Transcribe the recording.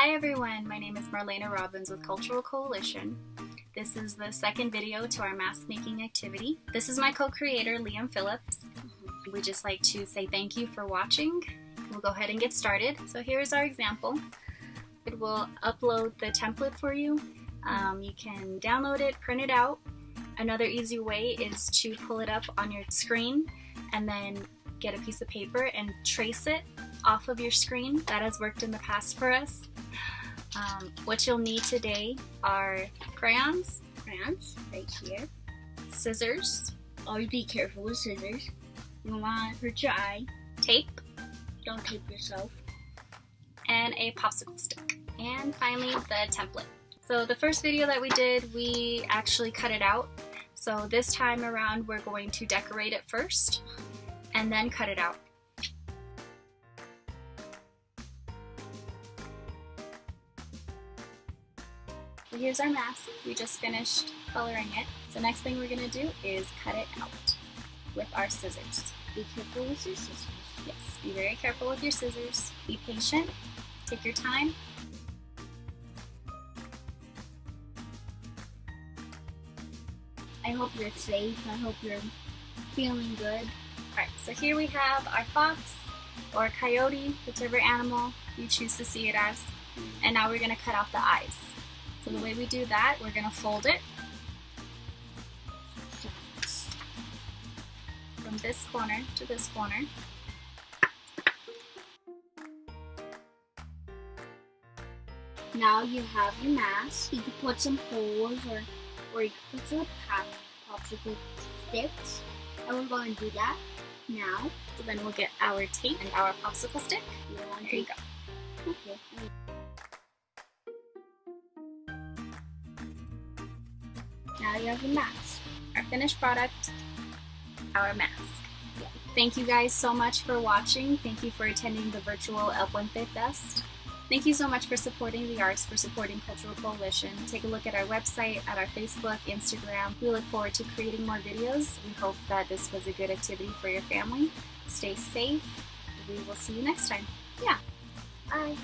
Hi everyone, my name is Marlena Robbins with Cultural Coalition. This is the second video to our mask making activity. This is my co-creator, Liam Phillips. We'd just like to say thank you for watching. We'll go ahead and get started. So here's our example. It will upload the template for you. You can download it, print it out. Another easy way is to pull it up on your screen and then get a piece of paper and trace it off of your screen. That has worked in the past for us. What you'll need today are crayons right here, scissors, always be careful with scissors, you don't want to hurt your eye, tape, don't tape yourself, and a popsicle stick, and finally the template. So the first video that we did, we actually cut it out. So this time around we're going to decorate it first and then cut it out. So here's our mask. We just finished coloring it. So next thing we're going to do is cut it out with our scissors. Be careful with your scissors. Yes, be very careful with your scissors. Be patient. Take your time. I hope you're safe. I hope you're feeling good. Alright, so here we have our fox or coyote, whichever animal you choose to see it as. And now we're going to cut out the eyes. So the way we do that, we're going to fold it from this corner to this corner. Now you have your mask. You can put some holes or you can put some popsicle sticks. And we're going to do that now. So then we'll get our tape and our popsicle stick. There you go. Okay. Now you have your mask. Our finished product, our mask. Thank you guys so much for watching. Thank you for attending the virtual El Puente Fest. Thank you so much for supporting the arts, for supporting Cultural Coalition. Take a look at our website, at our Facebook, Instagram. We look forward to creating more videos. We hope that this was a good activity for your family. Stay safe. We will see you next time. Yeah. Bye.